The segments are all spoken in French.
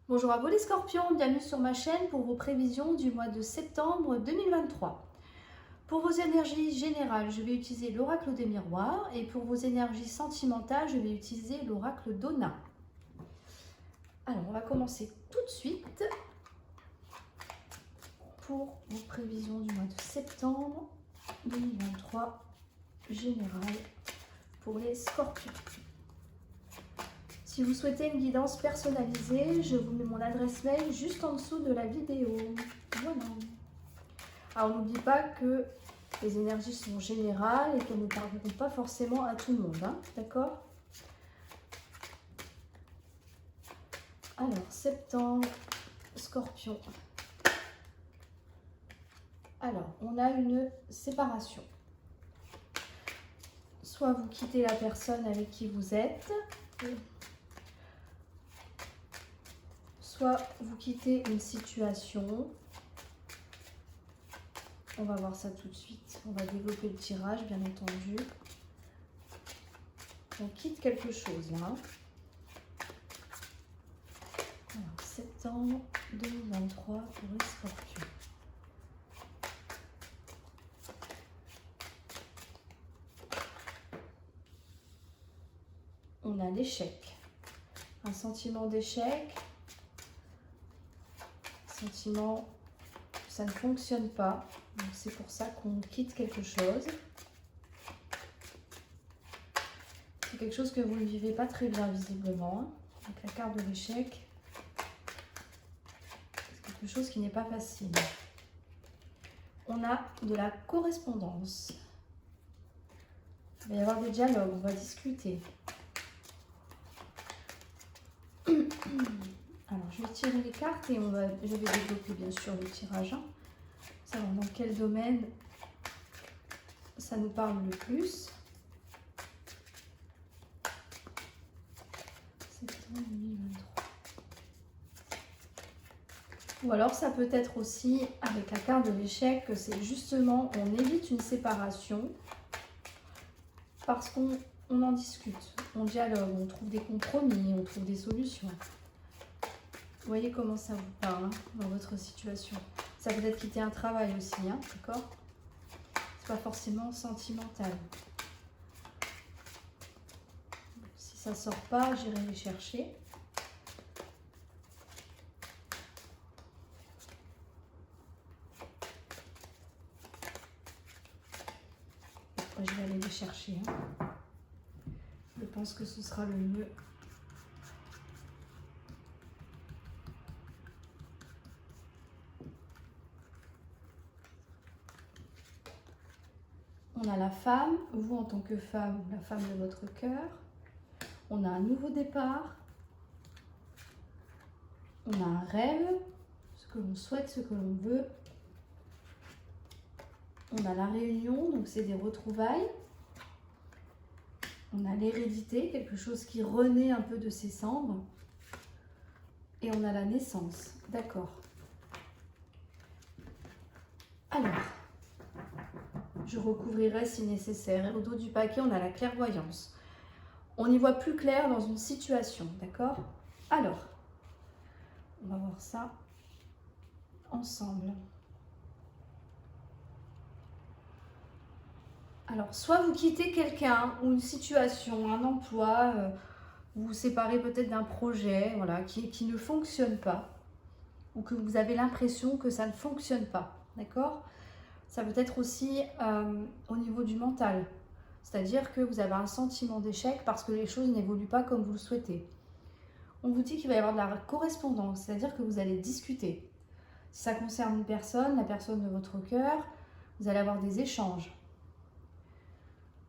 Bonjour à vous les scorpions, bienvenue sur ma chaîne pour vos prévisions du mois de septembre 2023. Pour vos énergies générales, je vais utiliser l'oracle des miroirs et pour vos énergies sentimentales, je vais utiliser l'oracle d'Ona. Alors, on va commencer tout de suite pour vos prévisions du mois de septembre 2023 générales pour les scorpions. Si vous souhaitez une guidance personnalisée, je vous mets mon adresse mail juste en dessous de la vidéo. Voilà. Alors n'oublie pas que les énergies sont générales et qu'elles ne parleront pas forcément à tout le monde, hein, d'accord? Alors, septembre, scorpion. Alors, on a une séparation. Soit vous quittez la personne avec qui vous êtes, soit vous quittez une situation. On va voir ça tout de suite. On va développer le tirage, bien entendu. On quitte quelque chose là. Alors, septembre 2023 pour les scorpions. On a l'échec. Un sentiment d'échec. Sentiment que ça ne fonctionne pas. Donc c'est pour ça qu'on quitte quelque chose. C'est quelque chose que vous ne vivez pas très bien visiblement. Hein. Avec la carte de l'échec. C'est quelque chose qui n'est pas facile. On a de la correspondance. Il va y avoir des dialogues, on va discuter. Alors, je vais tirer les cartes et je vais développer bien sûr le tirage. Hein. Savoir dans quel domaine ça nous parle le plus. Septembre 2023. Ou alors ça peut être aussi avec la carte de l'échec que c'est justement on évite une séparation parce qu'on en discute, on dialogue, on trouve des compromis, on trouve des solutions. Vous voyez comment ça vous parle hein, dans votre situation. Ça peut être quitter un travail aussi, hein, d'accord? C'est pas forcément sentimental. Si ça sort pas, j'irai les chercher. Je vais aller les chercher. Hein. Je pense que ce sera le mieux. On a la femme, vous en tant que femme, la femme de votre cœur. On a un nouveau départ. On a un rêve, ce que l'on souhaite, ce que l'on veut. On a la réunion, donc c'est des retrouvailles. On a l'hérédité, quelque chose qui renaît un peu de ses cendres. Et on a la naissance, d'accord. Alors, je recouvrirai si nécessaire. Et au dos du paquet, on a la clairvoyance. On y voit plus clair dans une situation, d'accord? Alors, on va voir ça ensemble. Alors, soit vous quittez quelqu'un ou une situation, un emploi, vous vous séparez peut-être d'un projet voilà, qui ne fonctionne pas ou que vous avez l'impression que ça ne fonctionne pas, d'accord? Ça peut être aussi au niveau du mental, c'est-à-dire que vous avez un sentiment d'échec parce que les choses n'évoluent pas comme vous le souhaitez. On vous dit qu'il va y avoir de la correspondance, c'est-à-dire que vous allez discuter. Si ça concerne une personne, la personne de votre cœur, vous allez avoir des échanges.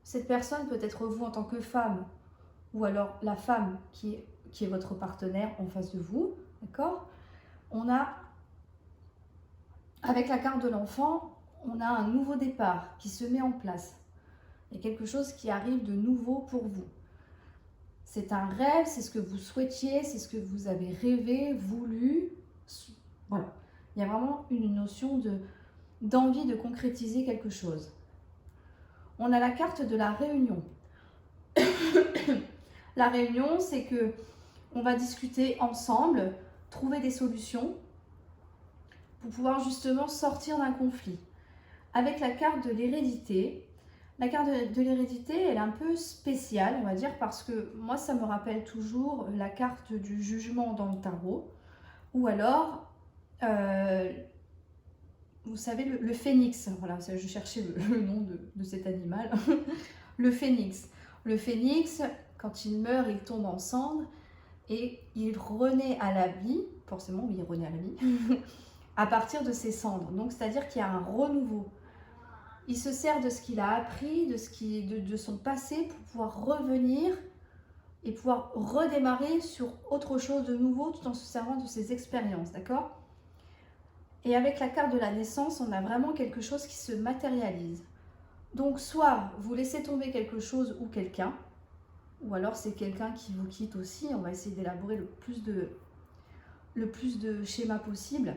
Cette personne peut être vous en tant que femme, ou alors la femme qui est votre partenaire en face de vous, d'accord? On a, avec la carte de l'enfant, on a un nouveau départ qui se met en place. Il y a quelque chose qui arrive de nouveau pour vous. C'est un rêve, c'est ce que vous souhaitiez, c'est ce que vous avez rêvé, voulu. Voilà. Il y a vraiment une notion d'envie de concrétiser quelque chose. On a la carte de la réunion. La réunion, c'est que on va discuter ensemble trouver des solutions pour pouvoir justement sortir d'un conflit. Avec la carte de l'hérédité, la carte de l'hérédité, elle est un peu spéciale, on va dire, parce que moi, ça me rappelle toujours la carte du jugement dans le tarot, ou alors, vous savez, le phénix, voilà, je cherchais le nom de cet animal, le phénix. Le phénix, quand il meurt, il tombe en cendres et il renaît à la vie, forcément, oui, il renaît à la vie, à partir de ses cendres. Donc, c'est-à-dire qu'il y a un renouveau. Il se sert de ce qu'il a appris, de son passé pour pouvoir revenir et pouvoir redémarrer sur autre chose de nouveau tout en se servant de ses expériences, d'accord? Et avec la carte de la naissance, on a vraiment quelque chose qui se matérialise. Donc soit vous laissez tomber quelque chose ou quelqu'un, ou alors c'est quelqu'un qui vous quitte aussi. On va essayer d'élaborer le plus de schémas possible.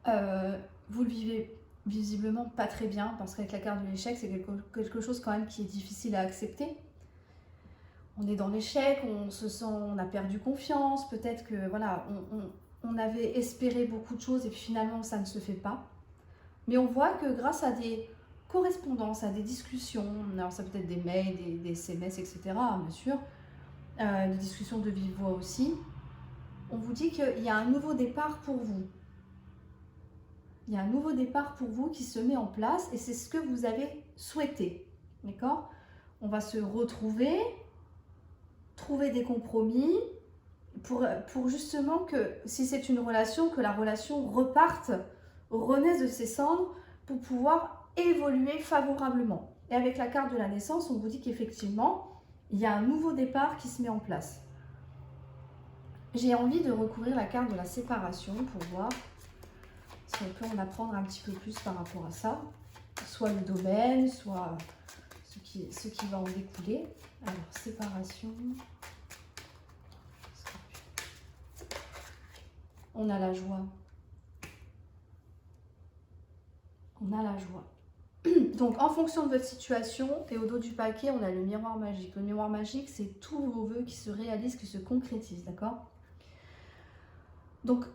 Vous le vivez visiblement pas très bien, parce qu'avec la carte de l'échec, c'est quelque chose quand même qui est difficile à accepter. On est dans l'échec, on se sent, on a perdu confiance, peut-être que voilà, on avait espéré beaucoup de choses et puis finalement ça ne se fait pas. Mais on voit que grâce à des correspondances, à des discussions, alors ça peut être des mails, des SMS, etc. bien sûr, des discussions de vive voix aussi, on vous dit qu'il y a un nouveau départ pour vous. Il y a un nouveau départ pour vous qui se met en place et c'est ce que vous avez souhaité. D'accord? On va se retrouver, trouver des compromis pour justement que, si c'est une relation, que la relation reparte, renaisse de ses cendres pour pouvoir évoluer favorablement. Et avec la carte de la naissance, on vous dit qu'effectivement, il y a un nouveau départ qui se met en place. J'ai envie de recouvrir la carte de la séparation pour voir si on peut en apprendre un petit peu plus par rapport à ça. Soit le domaine, soit ce qui va en découler. Alors, séparation. On a la joie. On a la joie. Donc, en fonction de votre situation, et au dos du paquet, on a le miroir magique. Le miroir magique, c'est tous vos vœux qui se réalisent, qui se concrétisent, d'accord? Donc,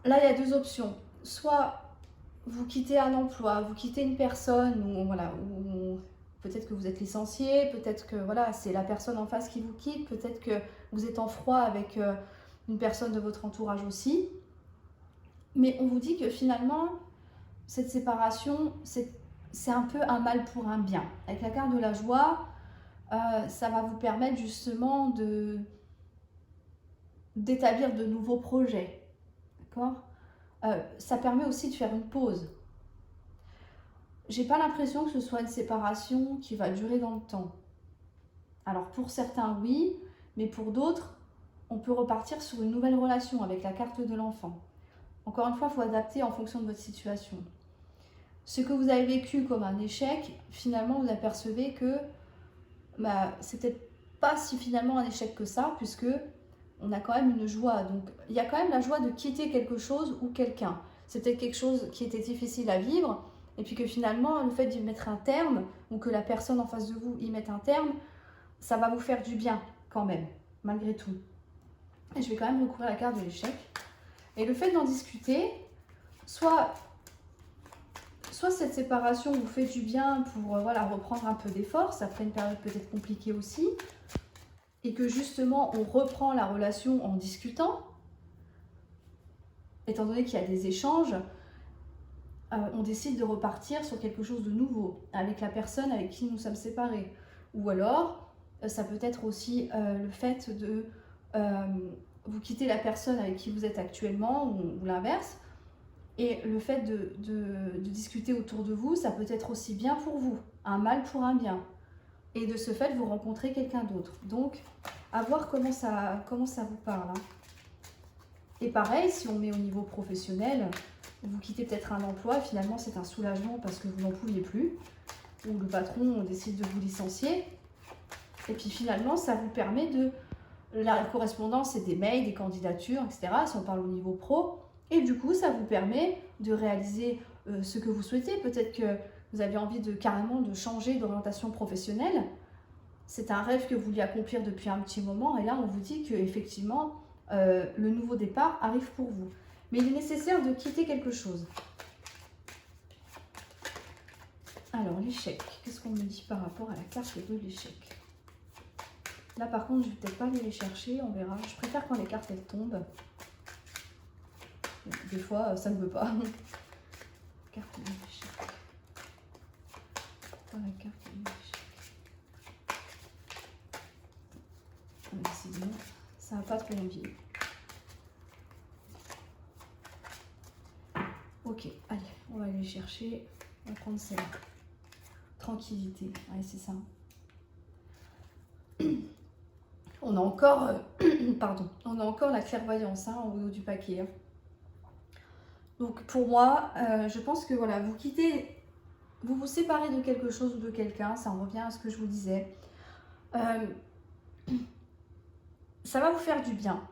là, il y a deux options. Soit vous quittez un emploi, vous quittez une personne, ou voilà, ou peut-être que vous êtes licencié, peut-être que voilà, c'est la personne en face qui vous quitte, peut-être que vous êtes en froid avec une personne de votre entourage aussi. Mais on vous dit que finalement, cette séparation, c'est un peu un mal pour un bien. Avec la carte de la joie, ça va vous permettre justement d'établir de nouveaux projets. D'accord? Ça permet aussi de faire une pause. J'ai pas l'impression que ce soit une séparation qui va durer dans le temps. Alors pour certains, oui, mais pour d'autres, on peut repartir sur une nouvelle relation avec la carte de l'enfant. Encore une fois, il faut adapter en fonction de votre situation. Ce que vous avez vécu comme un échec, finalement, vous apercevez que c'est peut-être pas si finalement un échec que ça, puisque on a quand même une joie. Donc, il y a quand même la joie de quitter quelque chose ou quelqu'un. C'est peut-être quelque chose qui était difficile à vivre, et puis que finalement, le fait d'y mettre un terme, ou que la personne en face de vous y mette un terme, ça va vous faire du bien quand même, malgré tout. Et je vais quand même recouvrir la carte de l'échec. Et le fait d'en discuter, soit cette séparation vous fait du bien pour voilà, reprendre un peu des forces après une période peut-être compliquée aussi, et que justement on reprend la relation en discutant, étant donné qu'il y a des échanges, on décide de repartir sur quelque chose de nouveau avec la personne avec qui nous sommes séparés. Ou alors, ça peut être aussi le fait de vous quitter la personne avec qui vous êtes actuellement ou l'inverse. Et le fait de discuter autour de vous, ça peut être aussi bien pour vous, un mal pour un bien. Et de ce fait, vous rencontrez quelqu'un d'autre. Donc, à voir comment ça vous parle. Hein. Et pareil, si on met au niveau professionnel, vous quittez peut-être un emploi, finalement c'est un soulagement parce que vous n'en pouviez plus, ou le patron décide de vous licencier. Et puis finalement, ça vous permet de... La correspondance, c'est des mails, des candidatures, etc. Si on parle au niveau pro. Et du coup, ça vous permet de réaliser ce que vous souhaitez. Peut-être que vous avez envie carrément de changer d'orientation professionnelle. C'est un rêve que vous vouliez accomplir depuis un petit moment. Et là, on vous dit qu'effectivement, le nouveau départ arrive pour vous. Mais il est nécessaire de quitter quelque chose. Alors, l'échec. Qu'est-ce qu'on me dit par rapport à la carte de l'échec? Là, par contre, je ne vais peut-être pas aller les chercher, on verra. Je préfère quand les cartes, elles tombent. Des fois, ça ne veut pas. Carte de l'échec. Pourquoi la carte de l'échec? Décidément, ça n'a pas trop envie. Ok, allez, on va aller chercher. On va prendre celle-là. Tranquillité, ouais, c'est ça. On a encore, pardon, on a encore la clairvoyance hein, au haut du paquet. Hein. Donc pour moi, je pense que voilà, vous quittez, vous vous séparez de quelque chose ou de quelqu'un, ça en revient à ce que je vous disais. Ça va vous faire du bien.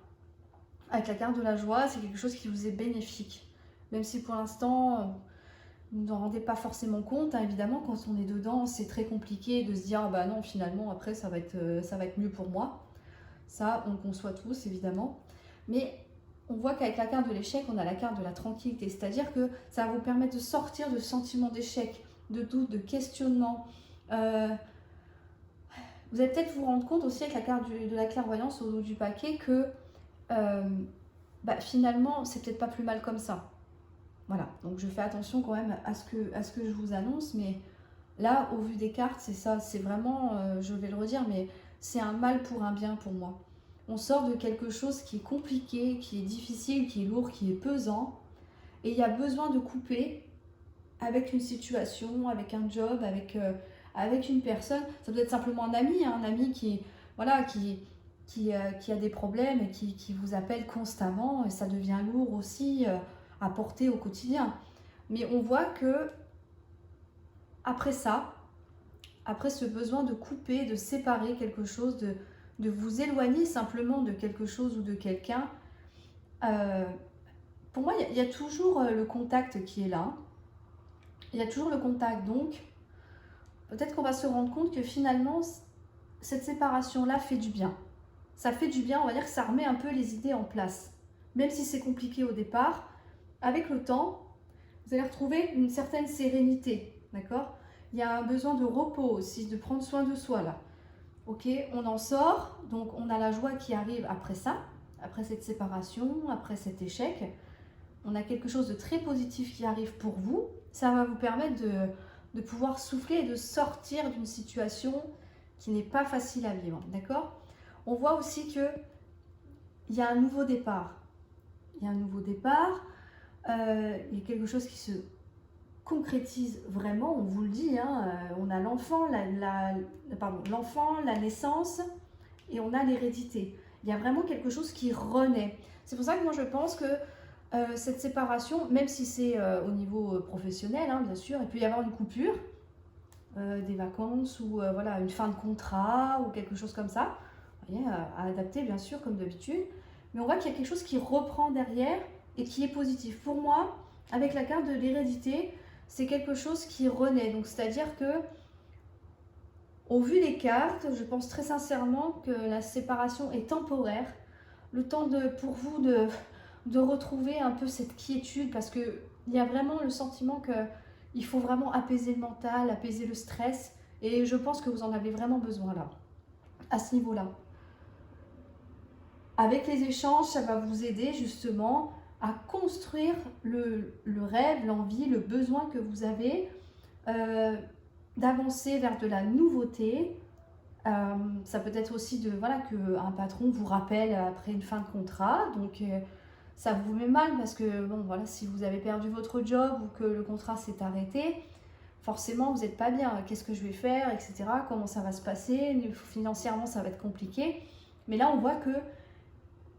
Avec la carte de la joie, c'est quelque chose qui vous est bénéfique. Même si pour l'instant, vous n'en rendez pas forcément compte. Hein, évidemment, quand on est dedans, c'est très compliqué de se dire ah bah non, finalement, après, ça va être mieux pour moi. Ça, on le conçoit tous, évidemment. Mais on voit qu'avec la carte de l'échec, on a la carte de la tranquillité. C'est-à-dire que ça va vous permettre de sortir de ce sentiment d'échec, de doute, de questionnement. Vous allez peut-être vous rendre compte aussi avec la carte de la clairvoyance au haut du paquet que finalement, c'est peut-être pas plus mal comme ça. Voilà, donc je fais attention quand même à ce que je vous annonce, mais là, au vu des cartes, c'est ça, c'est vraiment, je vais le redire, mais c'est un mal pour un bien pour moi. On sort de quelque chose qui est compliqué, qui est difficile, qui est lourd, qui est pesant, et il y a besoin de couper avec une situation, avec un job, avec une personne. Ça peut être simplement un ami qui, voilà, qui a des problèmes et qui vous appelle constamment, et ça devient lourd aussi à porter au quotidien. Mais on voit que après ça, après ce besoin de couper, de séparer quelque chose, de vous éloigner simplement de quelque chose ou de quelqu'un, pour moi, il y a toujours le contact qui est là. Il y a toujours le contact, donc peut-être qu'on va se rendre compte que finalement, cette séparation-là fait du bien. Ça fait du bien, on va dire que ça remet un peu les idées en place. Même si c'est compliqué au départ, avec le temps, vous allez retrouver une certaine sérénité, d'accord? Il y a un besoin de repos aussi, de prendre soin de soi là. Ok, on en sort, donc on a la joie qui arrive après ça, après cette séparation, après cet échec. On a quelque chose de très positif qui arrive pour vous. Ça va vous permettre de pouvoir souffler et de sortir d'une situation qui n'est pas facile à vivre, d'accord? On voit aussi qu'il y a un nouveau départ. Il y a un nouveau départ, il y a quelque chose qui se concrétise vraiment, on vous le dit, hein, on a l'enfant, l'enfant, la naissance et on a l'hérédité. Il y a vraiment quelque chose qui renaît. C'est pour ça que moi je pense que cette séparation, même si c'est au niveau professionnel, hein, bien sûr, il peut y avoir une coupure, des vacances ou voilà, une fin de contrat ou quelque chose comme ça. Vous voyez, à adapter bien sûr comme d'habitude. Mais on voit qu'il y a quelque chose qui reprend derrière et qui est positif. Pour moi, avec la carte de l'hérédité, c'est quelque chose qui renaît. Donc c'est-à-dire que, au vu des cartes, je pense très sincèrement que la séparation est temporaire. Le temps pour vous de retrouver un peu cette quiétude, parce qu'il y a vraiment le sentiment qu'il faut vraiment apaiser le mental, apaiser le stress. Et je pense que vous en avez vraiment besoin là, à ce niveau-là. Avec les échanges, ça va vous aider justement à construire le rêve, l'envie, le besoin que vous avez d'avancer vers de la nouveauté. Ça peut être aussi qu'un patron vous rappelle après une fin de contrat, donc ça vous met mal parce que bon, voilà, si vous avez perdu votre job ou que le contrat s'est arrêté, forcément vous n'êtes pas bien, qu'est-ce que je vais faire, etc. Comment ça va se passer, financièrement ça va être compliqué. Mais là on voit que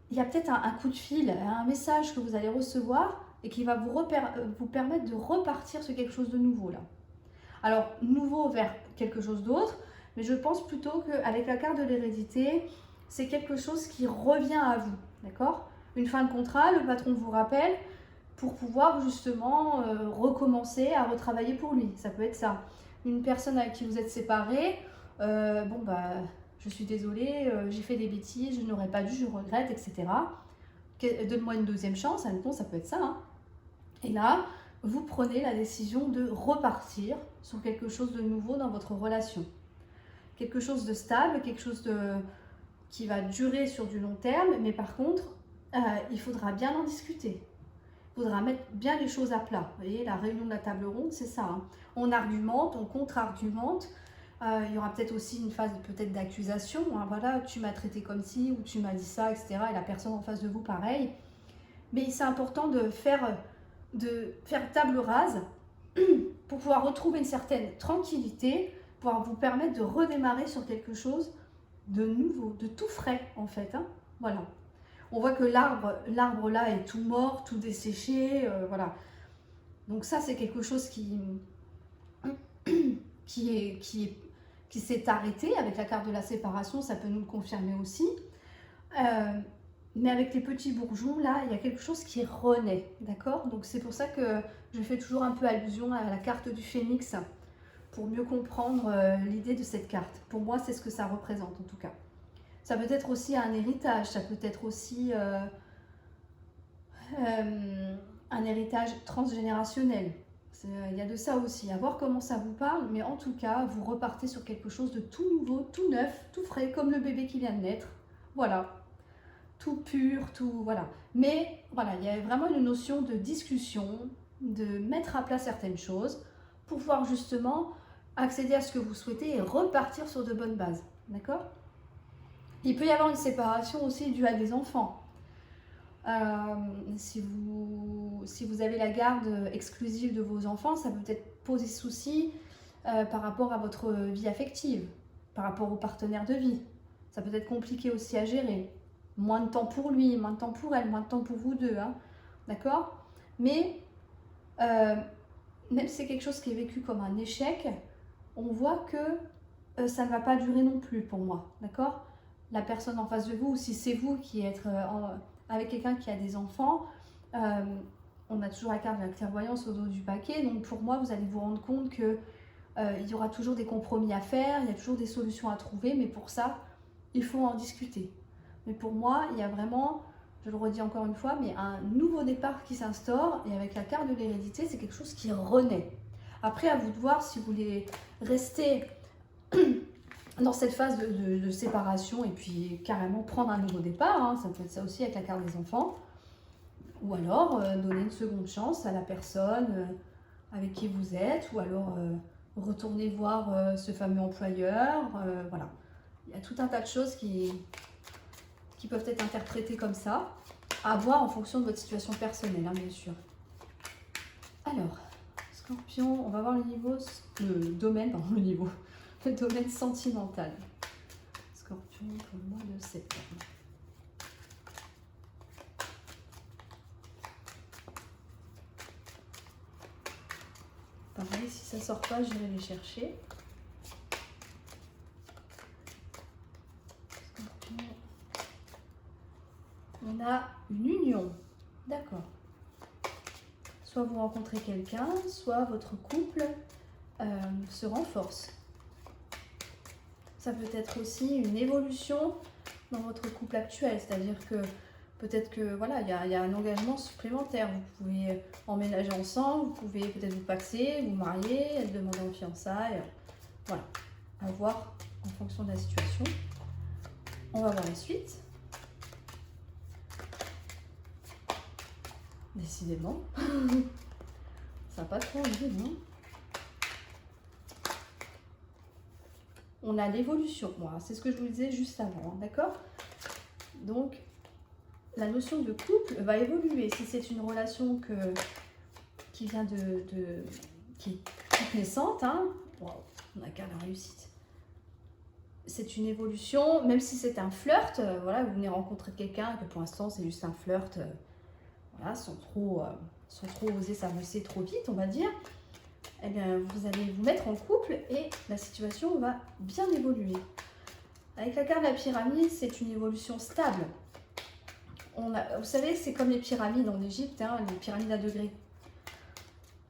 il y a peut-être un coup de fil, un message que vous allez recevoir et qui va vous permettre de repartir sur quelque chose de nouveau là. Alors, nouveau vers quelque chose d'autre, mais je pense plutôt qu'avec la carte de l'hérédité, c'est quelque chose qui revient à vous, d'accord? Une fin de contrat, le patron vous rappelle pour pouvoir justement recommencer à retravailler pour lui. Ça peut être ça. Une personne avec qui vous êtes séparés, je suis désolée, j'ai fait des bêtises, je n'aurais pas dû, je regrette, etc. donne-moi une deuxième chance, admettons, ça peut être ça. Hein. Et là, vous prenez la décision de repartir sur quelque chose de nouveau dans votre relation. Quelque chose de stable, quelque chose qui va durer sur du long terme, mais par contre, il faudra bien en discuter. Il faudra mettre bien les choses à plat. Vous voyez, la réunion de la table ronde, c'est ça. Hein. On argumente, on contre-argumente. Il y aura peut-être aussi une phase peut-être d'accusation. Hein. Voilà, tu m'as traité comme ci, ou tu m'as dit ça, etc. Et la personne en face de vous, pareil. Mais c'est important de faire table rase pour pouvoir retrouver une certaine tranquillité, pouvoir vous permettre de redémarrer sur quelque chose de nouveau, de tout frais en fait. Hein. Voilà. On voit que l'arbre là est tout mort, tout desséché, voilà. Donc ça c'est quelque chose qui s'est arrêté avec la carte de la séparation, ça peut nous le confirmer aussi. Mais avec les petits bourgeons là, il y a quelque chose qui renaît, d'accord? Donc c'est pour ça que je fais toujours un peu allusion à la carte du phénix pour mieux comprendre l'idée de cette carte. Pour moi, c'est ce que ça représente en tout cas. Ça peut être aussi un héritage, ça peut être aussi un héritage transgénérationnel. Il y a de ça aussi, à voir comment ça vous parle, mais en tout cas, vous repartez sur quelque chose de tout nouveau, tout neuf, tout frais, comme le bébé qui vient de naître. Voilà, tout pur, tout... voilà. Mais voilà, il y a vraiment une notion de discussion, de mettre à plat certaines choses, pour pouvoir justement accéder à ce que vous souhaitez et repartir sur de bonnes bases. D'accord ? Il peut y avoir une séparation aussi due à des enfants. Si vous avez la garde exclusive de vos enfants, ça peut peut-être poser souci par rapport à votre vie affective, par rapport au partenaire de vie. Ça peut être compliqué aussi à gérer. Moins de temps pour lui, moins de temps pour elle, moins de temps pour vous deux. Hein. D'accord ? Mais même si c'est quelque chose qui est vécu comme un échec, on voit que ça ne va pas durer non plus pour moi. D'accord ? La personne en face de vous, ou si c'est vous qui êtes avec quelqu'un qui a des enfants, on a toujours la carte de la clairvoyance au dos du paquet, donc pour moi, vous allez vous rendre compte que il y aura toujours des compromis à faire, il y a toujours des solutions à trouver, mais pour ça, il faut en discuter. Mais pour moi, il y a vraiment, je le redis encore une fois, mais un nouveau départ qui s'instaure, et avec la carte de l'hérédité, c'est quelque chose qui renaît. Après, à vous de voir si vous voulez rester dans cette phase de séparation et puis carrément prendre un nouveau départ, hein, ça peut être ça aussi avec la carte des enfants, ou alors donner une seconde chance à la personne avec qui vous êtes, ou alors retourner voir ce fameux employeur, voilà. Il y a tout un tas de choses qui peuvent être interprétées comme ça, à voir en fonction de votre situation personnelle, hein, bien sûr. Alors, Scorpion, on va voir le domaine sentimental. Scorpion pour le mois de septembre. Pareil, si ça sort pas, je vais les chercher. Scorpion. On a une union. D'accord. Soit vous rencontrez quelqu'un, soit votre couple se renforce. Ça peut être aussi une évolution dans votre couple actuel, c'est-à-dire que peut-être que voilà, il y a un engagement supplémentaire. Vous pouvez emménager ensemble, vous pouvez peut-être vous paxer, vous marier, demander en fiançailles. Voilà, à voir en fonction de la situation. On va voir la suite. Décidément, ça n'a pas trop envie, non ? On a l'évolution, voilà, c'est ce que je vous disais juste avant, hein, d'accord ? Donc, la notion de couple va évoluer. Si c'est une relation qui vient qui est toute naissante, hein, wow, on a qu'à la réussite. C'est une évolution, même si c'est un flirt, voilà, vous venez rencontrer quelqu'un que pour l'instant c'est juste un flirt, voilà, sans trop oser s'avancer trop vite, on va dire. Eh bien, vous allez vous mettre en couple et la situation va bien évoluer. Avec la carte de la pyramide, c'est une évolution stable. Vous savez, c'est comme les pyramides en Égypte, hein, les pyramides à degrés.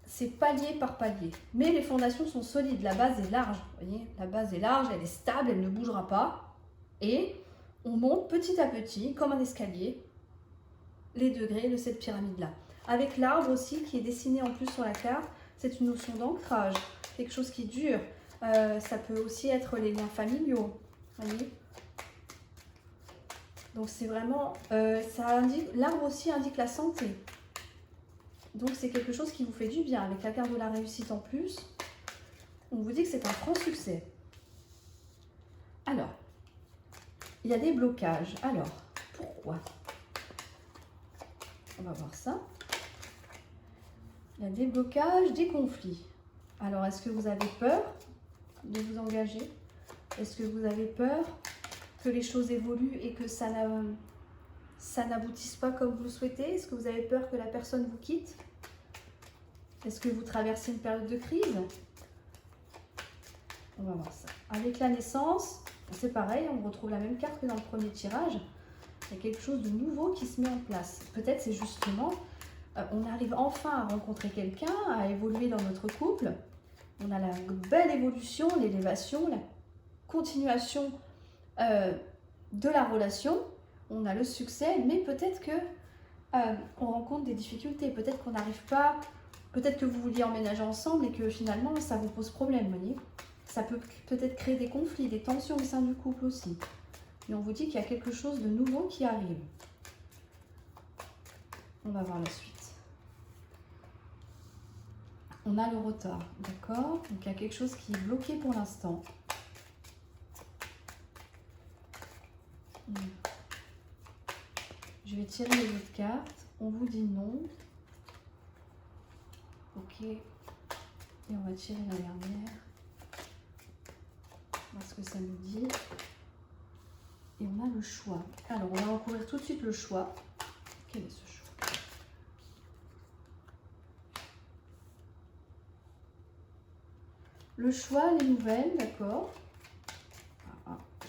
C'est palier par palier. Mais les fondations sont solides, la base est large. Vous voyez, la base est large, elle est stable, elle ne bougera pas. Et on monte petit à petit, comme un escalier, les degrés de cette pyramide-là. Avec l'arbre aussi qui est dessiné en plus sur la carte, c'est une notion d'ancrage, quelque chose qui dure. Ça peut aussi être les liens familiaux, voyez. Donc c'est vraiment, l'arbre aussi indique la santé. Donc c'est quelque chose qui vous fait du bien. Avec la carte de la réussite en plus, on vous dit que c'est un franc succès. Alors, il y a des blocages. Alors, pourquoi? On va voir ça. Il y a des blocages, des conflits. Alors, est-ce que vous avez peur de vous engager? Est-ce que vous avez peur que les choses évoluent et que ça n'aboutisse pas comme vous le souhaitez? Est-ce que vous avez peur que la personne vous quitte? Est-ce que vous traversez une période de crise? On va voir ça. Avec la naissance, c'est pareil, on retrouve la même carte que dans le premier tirage. Il y a quelque chose de nouveau qui se met en place. Peut-être c'est justement, on arrive enfin à rencontrer quelqu'un, à évoluer dans notre couple. On a la belle évolution, l'élévation, la continuation de la relation. On a le succès, mais peut-être que on rencontre des difficultés. Peut-être qu'on n'arrive pas, peut-être que vous vouliez emménager ensemble et que finalement ça vous pose problème, vous voyez. Ça peut peut-être créer des conflits, des tensions au sein du couple aussi. Et on vous dit qu'il y a quelque chose de nouveau qui arrive. On va voir la suite. On a le retard, d'accord? Donc il y a quelque chose qui est bloqué pour l'instant. Je vais tirer les autres cartes. On vous dit non. Ok. Et on va tirer la dernière. Voir ce que ça nous dit. Et on a le choix. Alors, on va recouvrir tout de suite le choix. Quel est ce choix? Le choix, les nouvelles, d'accord.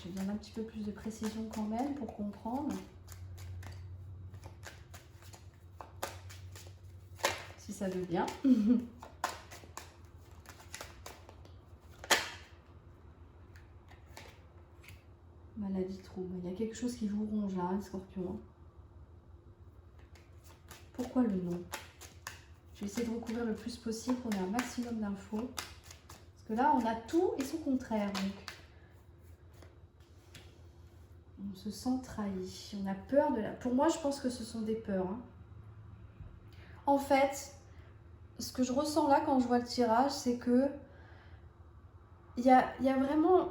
J'ai besoin d'un petit peu plus de précision quand même pour comprendre. Si ça veut bien. Maladie, trouble. Il y a quelque chose qui vous ronge là, Scorpion. Pourquoi le non? Je vais essayer de recouvrir le plus possible pour avoir un maximum d'infos. Parce que là, on a tout et son contraire. Donc, on se sent trahi. On a peur de la... Pour moi, je pense que ce sont des peurs. Hein. En fait, ce que je ressens là quand je vois le tirage, c'est que il y a vraiment...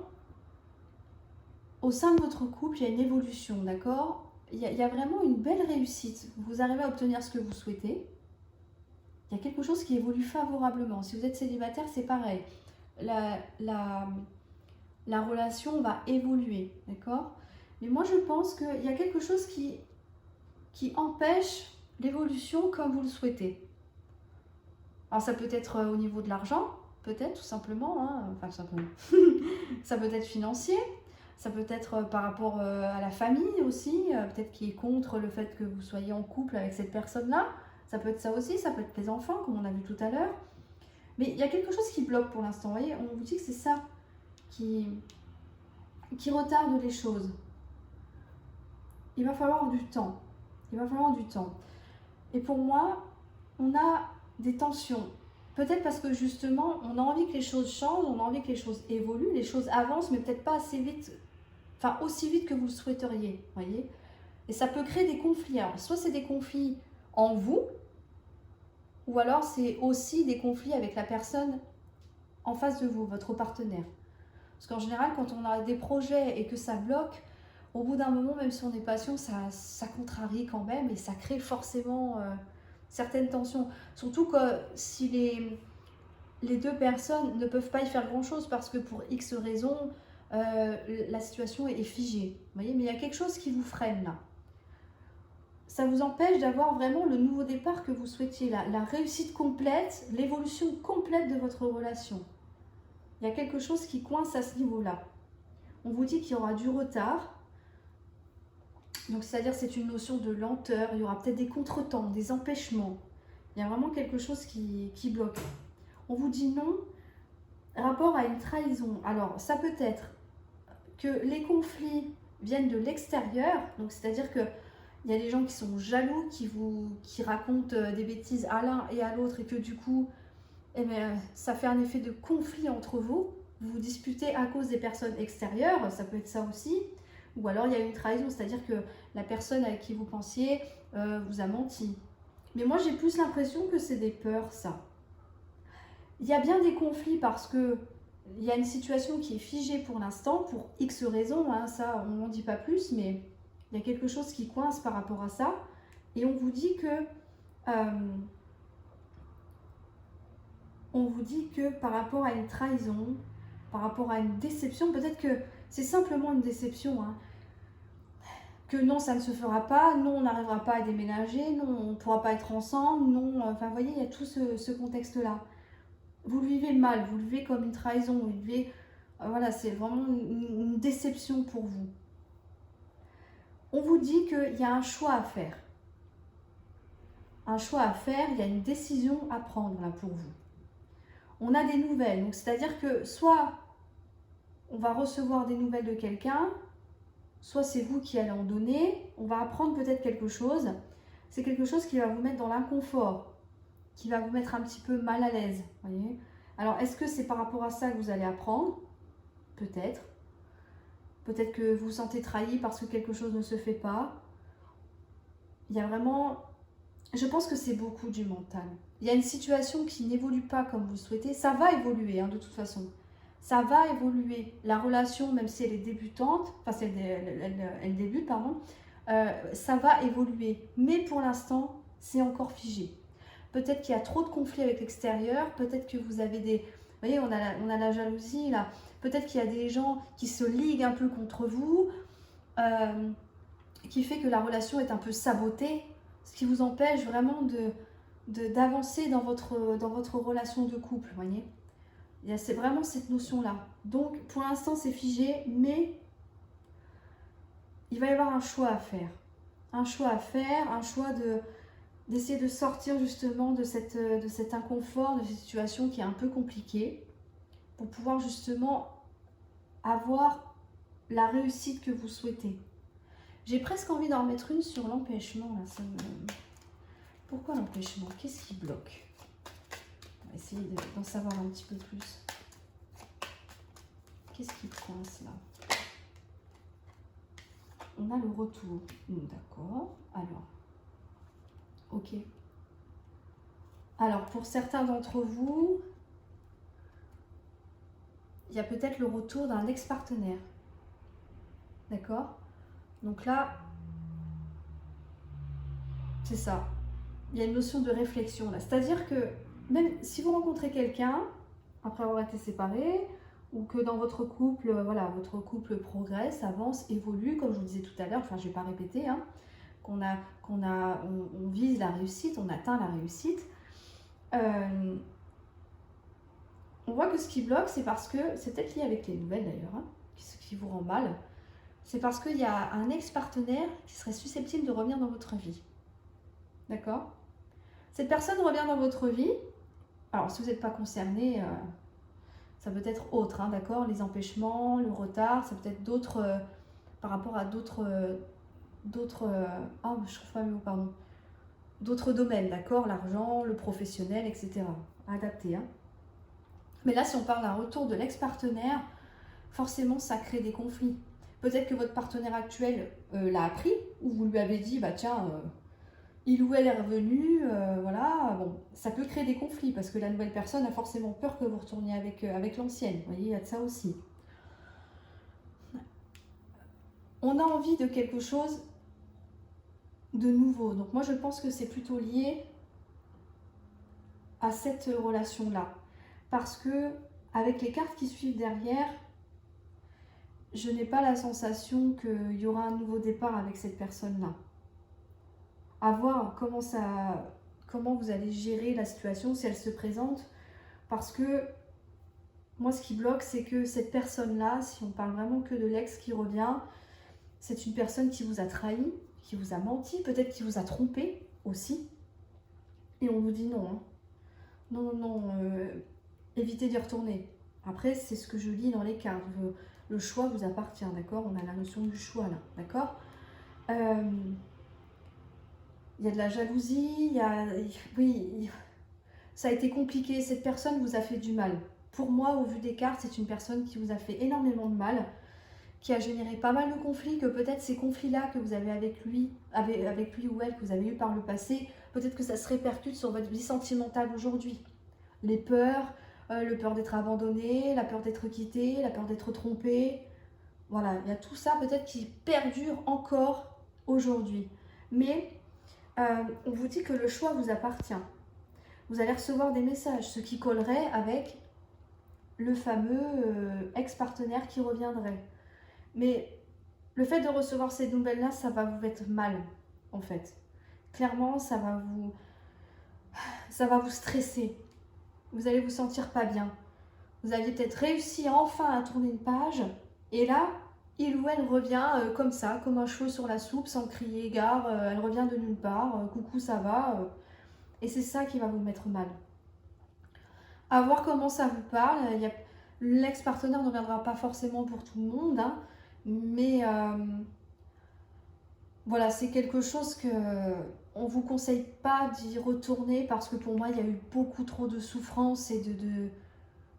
Au sein de votre couple, il y a une évolution, d'accord? Il y a vraiment une belle réussite. Vous arrivez à obtenir ce que vous souhaitez. Il y a quelque chose qui évolue favorablement. Si vous êtes célibataire, c'est pareil. La relation va évoluer, d'accord? Mais moi, je pense qu'il y a quelque chose qui empêche l'évolution comme vous le souhaitez. Alors, ça peut être au niveau de l'argent, peut-être, tout simplement. Hein. Enfin, tout simplement. Ça peut être financier. Ça peut être par rapport à la famille aussi, peut-être qui est contre le fait que vous soyez en couple avec cette personne-là. Ça peut être ça aussi, ça peut être les enfants, comme on a vu tout à l'heure. Mais il y a quelque chose qui bloque pour l'instant, vous voyez. On vous dit que c'est ça qui retarde les choses. Il va falloir du temps. Il va falloir du temps. Et pour moi, on a des tensions. Peut-être parce que justement, on a envie que les choses changent, on a envie que les choses évoluent, les choses avancent, mais peut-être pas assez vite. Enfin, aussi vite que vous le souhaiteriez, voyez. Et ça peut créer des conflits. Alors, soit c'est des conflits en vous, ou alors c'est aussi des conflits avec la personne en face de vous, votre partenaire. Parce qu'en général, quand on a des projets et que ça bloque, au bout d'un moment, même si on est patient, ça contrarie quand même et ça crée forcément certaines tensions. Surtout que si les deux personnes ne peuvent pas y faire grand-chose parce que pour X raisons, la situation est figée. Vous voyez, mais il y a quelque chose qui vous freine là. Ça vous empêche d'avoir vraiment le nouveau départ que vous souhaitiez, la réussite complète, l'évolution complète de votre relation. Il y a quelque chose qui coince à ce niveau-là. On vous dit qu'il y aura du retard. Donc, c'est-à-dire c'est une notion de lenteur. Il y aura peut-être des contretemps, des empêchements. Il y a vraiment quelque chose qui bloque. On vous dit non, rapport à une trahison. Alors, ça peut être que les conflits viennent de l'extérieur. Donc, c'est-à-dire que Il y a des gens qui sont jaloux, qui racontent des bêtises à l'un et à l'autre et que du coup, eh bien, ça fait un effet de conflit entre vous. Vous vous disputez à cause des personnes extérieures, ça peut être ça aussi. Ou alors il y a une trahison, c'est-à-dire que la personne avec qui vous pensiez vous a menti. Mais moi j'ai plus l'impression que c'est des peurs, ça. Il y a bien des conflits parce que il y a une situation qui est figée pour l'instant, pour X raisons, hein, ça on n'en dit pas plus, mais il y a quelque chose qui coince par rapport à ça. Et on vous dit que par rapport à une trahison, par rapport à une déception, peut-être que c'est simplement une déception, hein, que non, ça ne se fera pas, non, on n'arrivera pas à déménager, non, on ne pourra pas être ensemble, non, enfin, vous voyez, il y a tout ce contexte-là. Vous le vivez mal, vous le vivez comme une trahison, vous le vivez, voilà, c'est vraiment une déception pour vous. On vous dit qu'il y a un choix à faire. Un choix à faire, il y a une décision à prendre là pour vous. On a des nouvelles, donc c'est-à-dire que soit on va recevoir des nouvelles de quelqu'un, soit c'est vous qui allez en donner, on va apprendre peut-être quelque chose. C'est quelque chose qui va vous mettre dans l'inconfort, qui va vous mettre un petit peu mal à l'aise. Voyez. Alors, est-ce que c'est par rapport à ça que vous allez apprendre? Peut-être. Peut-être que vous vous sentez trahi parce que quelque chose ne se fait pas. Il y a vraiment... Je pense que c'est beaucoup du mental. Il y a une situation qui n'évolue pas comme vous le souhaitez. Ça va évoluer, hein, de toute façon. Ça va évoluer. La relation, même si elle est débutante, enfin, si elle débute, pardon, ça va évoluer. Mais pour l'instant, c'est encore figé. Peut-être qu'il y a trop de conflits avec l'extérieur. Peut-être que vous avez des... Vous voyez, on a la jalousie, là. Peut-être qu'il y a des gens qui se liguent un peu contre vous, qui fait que la relation est un peu sabotée, ce qui vous empêche vraiment d'avancer dans votre relation de couple, vous voyez. C'est vraiment cette notion-là. Donc, pour l'instant, c'est figé, mais il va y avoir un choix à faire. Un choix à faire, un choix d'essayer de sortir justement de cet inconfort, de cette situation qui est un peu compliquée, pour pouvoir justement avoir la réussite que vous souhaitez. J'ai presque envie d'en remettre une sur l'empêchement. Pourquoi l'empêchement? Qu'est-ce qui bloque? On va essayer d'en savoir un petit peu plus. Qu'est-ce qui coince là? On a le retour. D'accord. Alors. Ok. Alors, pour certains d'entre vous, il y a peut-être le retour d'un ex-partenaire. D'accord? Donc là, c'est ça. Il y a une notion de réflexion là. C'est-à-dire que même si vous rencontrez quelqu'un, après avoir été séparés, ou que dans votre couple, voilà, votre couple progresse, avance, évolue, comme je vous disais tout à l'heure, enfin je ne vais pas répéter, hein, on vise la réussite, on atteint la réussite. On voit que ce qui bloque, c'est parce que, c'est peut-être lié avec les nouvelles d'ailleurs, hein, ce qui vous rend mal, c'est parce qu'il y a un ex-partenaire qui serait susceptible de revenir dans votre vie. D'accord? Cette personne revient dans votre vie. Alors, si vous n'êtes pas concerné, ça peut être autre, hein, d'accord? Les empêchements, le retard, ça peut être d'autres, par rapport à d'autres, oh, je trouve pas le mot, pardon. D'autres domaines, d'accord? L'argent, le professionnel, etc. Adapté, hein. Mais là, si on parle d'un retour de l'ex-partenaire, forcément, ça crée des conflits. Peut-être que votre partenaire actuel l'a appris, ou vous lui avez dit, bah tiens, il ou elle est revenu, voilà. Bon, ça peut créer des conflits, parce que la nouvelle personne a forcément peur que vous retourniez avec l'ancienne. Vous voyez, il y a de ça aussi. On a envie de quelque chose de nouveau. Donc moi, je pense que c'est plutôt lié à cette relation-là. Parce que, avec les cartes qui suivent derrière, je n'ai pas la sensation qu'il y aura un nouveau départ avec cette personne-là. À voir comment vous allez gérer la situation si elle se présente. Parce que moi, ce qui bloque, c'est que cette personne-là, si on parle vraiment que de l'ex qui revient, c'est une personne qui vous a trahi, qui vous a menti, peut-être qui vous a trompé aussi. Et on vous dit non. Hein. Non, évitez d'y retourner. Après, c'est ce que je lis dans les cartes. Le choix vous appartient, d'accord? On a la notion du choix là, d'accord? il y a de la jalousie, oui, ça a été compliqué. Cette personne vous a fait du mal. Pour moi, au vu des cartes, c'est une personne qui vous a fait énormément de mal, qui a généré pas mal de conflits, que peut-être ces conflits-là que vous avez avec lui ou elle, que vous avez eu par le passé, peut-être que ça se répercute sur votre vie sentimentale aujourd'hui. Les peurs, le peur d'être abandonné, la peur d'être quitté, la peur d'être trompé. Voilà, il y a tout ça peut-être qui perdure encore aujourd'hui. Mais on vous dit que le choix vous appartient. Vous allez recevoir des messages, ce qui collerait avec le fameux ex-partenaire qui reviendrait. Mais le fait de recevoir ces nouvelles-là, ça va vous mettre mal, en fait. Clairement, ça va vous stresser. Vous allez vous sentir pas bien. Vous aviez peut-être réussi enfin à tourner une page, et là, il ou elle revient comme ça, comme un cheveu sur la soupe, sans crier gare, elle revient de nulle part, coucou, ça va, et c'est ça qui va vous mettre mal. À voir comment ça vous parle, l'ex-partenaire ne reviendra pas forcément pour tout le monde, hein, mais voilà, c'est quelque chose que on vous conseille pas d'y retourner parce que pour moi, il y a eu beaucoup trop de souffrance et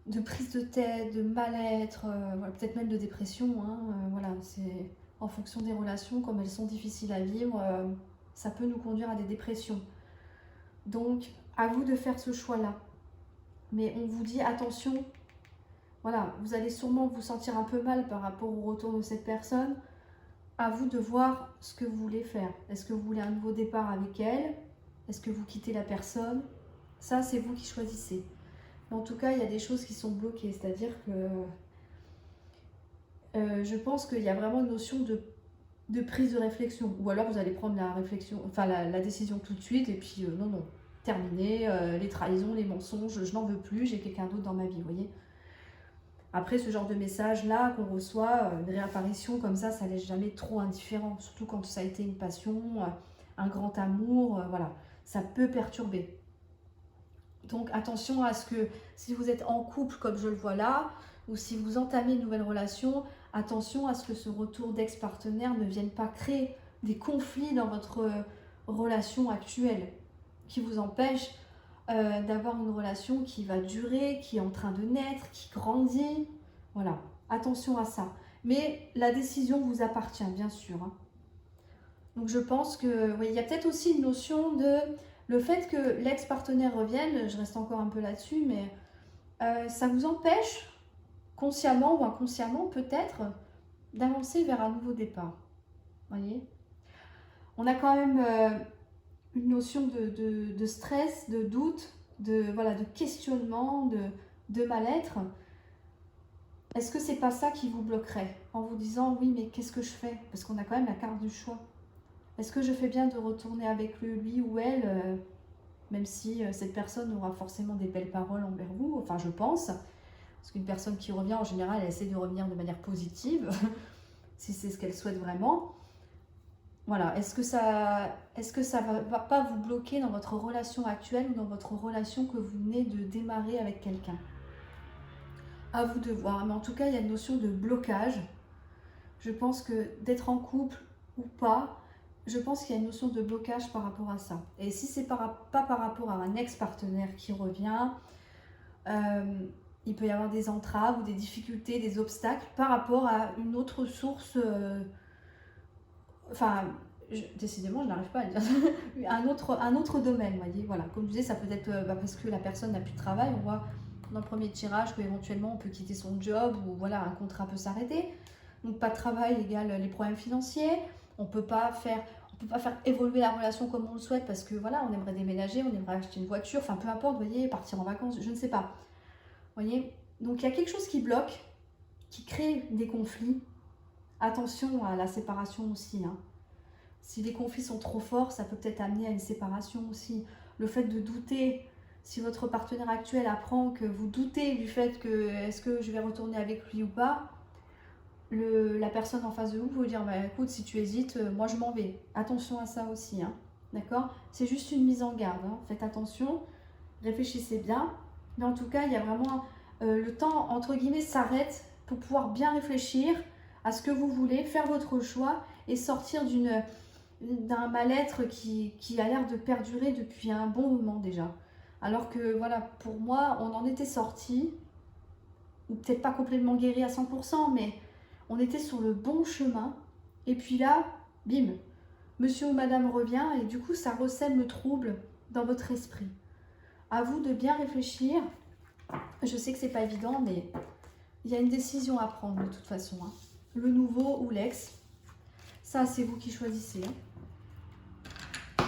de prise de tête, de mal-être, voilà, peut-être même de dépression. Hein, voilà, c'est en fonction des relations, comme elles sont difficiles à vivre, ça peut nous conduire à des dépressions. Donc, à vous de faire ce choix-là. Mais on vous dit attention, voilà, vous allez sûrement vous sentir un peu mal par rapport au retour de cette personne. À vous de voir ce que vous voulez faire. Est-ce que vous voulez un nouveau départ avec elle? Est-ce que vous quittez la personne? Ça, c'est vous qui choisissez. Mais en tout cas, il y a des choses qui sont bloquées. C'est-à-dire que je pense qu'il y a vraiment une notion de prise de réflexion. Ou alors vous allez prendre la réflexion, enfin la décision tout de suite et puis non, terminé, les trahisons, les mensonges, je n'en veux plus, j'ai quelqu'un d'autre dans ma vie, vous voyez. Après, ce genre de message-là qu'on reçoit, une réapparition comme ça laisse jamais trop indifférent. Surtout quand ça a été une passion, un grand amour, voilà. Ça peut perturber. Donc attention à ce que, si vous êtes en couple comme je le vois là, ou si vous entamez une nouvelle relation, attention à ce que ce retour d'ex-partenaire ne vienne pas créer des conflits dans votre relation actuelle, qui vous empêchent d'avoir une relation qui va durer, qui est en train de naître, qui grandit. Voilà, attention à ça. Mais la décision vous appartient, bien sûr. Hein. Donc je pense que, oui, il y a peut-être aussi une notion de le fait que l'ex-partenaire revienne, je reste encore un peu là-dessus, mais ça vous empêche, consciemment ou inconsciemment peut-être, d'avancer vers un nouveau départ. Voyez ? On a quand même une notion de stress, de doute, voilà, de questionnement, de mal-être. Est-ce que c'est pas ça qui vous bloquerait en vous disant oui mais qu'est-ce que je fais? Parce qu'on a quand même la carte du choix. Est-ce que je fais bien de retourner avec lui ou elle, même si cette personne aura forcément des belles paroles envers vous, enfin je pense, parce qu'une personne qui revient en général elle essaie de revenir de manière positive, si c'est ce qu'elle souhaite vraiment. Voilà, est-ce que ça va pas vous bloquer dans votre relation actuelle ou dans votre relation que vous venez de démarrer avec quelqu'un? À vous de voir, mais en tout cas, il y a une notion de blocage. Je pense que d'être en couple ou pas, je pense qu'il y a une notion de blocage par rapport à ça. Et si c'est pas par rapport à un ex-partenaire qui revient, il peut y avoir des entraves ou des difficultés, des obstacles par rapport à une autre source... Enfin, décidément, je n'arrive pas à le dire. un autre domaine, vous voyez. Voilà. Comme je disais, ça peut être parce que la personne n'a plus de travail. On voit dans le premier tirage qu'éventuellement on peut quitter son job ou voilà, un contrat peut s'arrêter. Donc pas de travail égale les problèmes financiers. On peut pas faire évoluer la relation comme on le souhaite parce que voilà, on aimerait déménager, on aimerait acheter une voiture, enfin peu importe, vous voyez, partir en vacances, je ne sais pas. Vous voyez. Donc il y a quelque chose qui bloque, qui crée des conflits. Attention à la séparation aussi. Hein. Si les conflits sont trop forts, ça peut peut-être amener à une séparation aussi. Le fait de douter, si votre partenaire actuel apprend que vous doutez du fait que est-ce que je vais retourner avec lui ou pas, la personne en face de vous peut vous dire bah, écoute, si tu hésites, moi je m'en vais. Attention à ça aussi. Hein. D'accord? C'est juste une mise en garde. Hein. Faites attention, réfléchissez bien. Mais en tout cas, il y a vraiment le temps, entre guillemets, s'arrête pour pouvoir bien réfléchir à ce que vous voulez, faire votre choix et sortir d'une d'un mal-être qui a l'air de perdurer depuis un bon moment déjà. Alors que voilà, pour moi, on en était sorti, ou peut-être pas complètement guéri à 100%, mais on était sur le bon chemin. Et puis là, bim, monsieur ou madame revient et du coup, ça recèle le trouble dans votre esprit. À vous de bien réfléchir. Je sais que c'est pas évident, mais il y a une décision à prendre de toute façon. Hein. Le nouveau ou l'ex, ça c'est vous qui choisissez. Hein.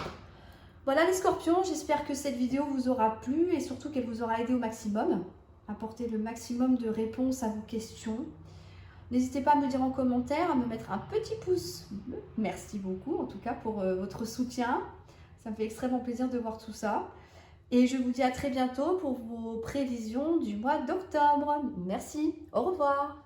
Voilà les scorpions, j'espère que cette vidéo vous aura plu et surtout qu'elle vous aura aidé au maximum. Apporter le maximum de réponses à vos questions. N'hésitez pas à me dire en commentaire, à me mettre un petit pouce bleu. Merci beaucoup en tout cas pour votre soutien. Ça me fait extrêmement plaisir de voir tout ça. Et je vous dis à très bientôt pour vos prévisions du mois d'octobre. Merci, au revoir.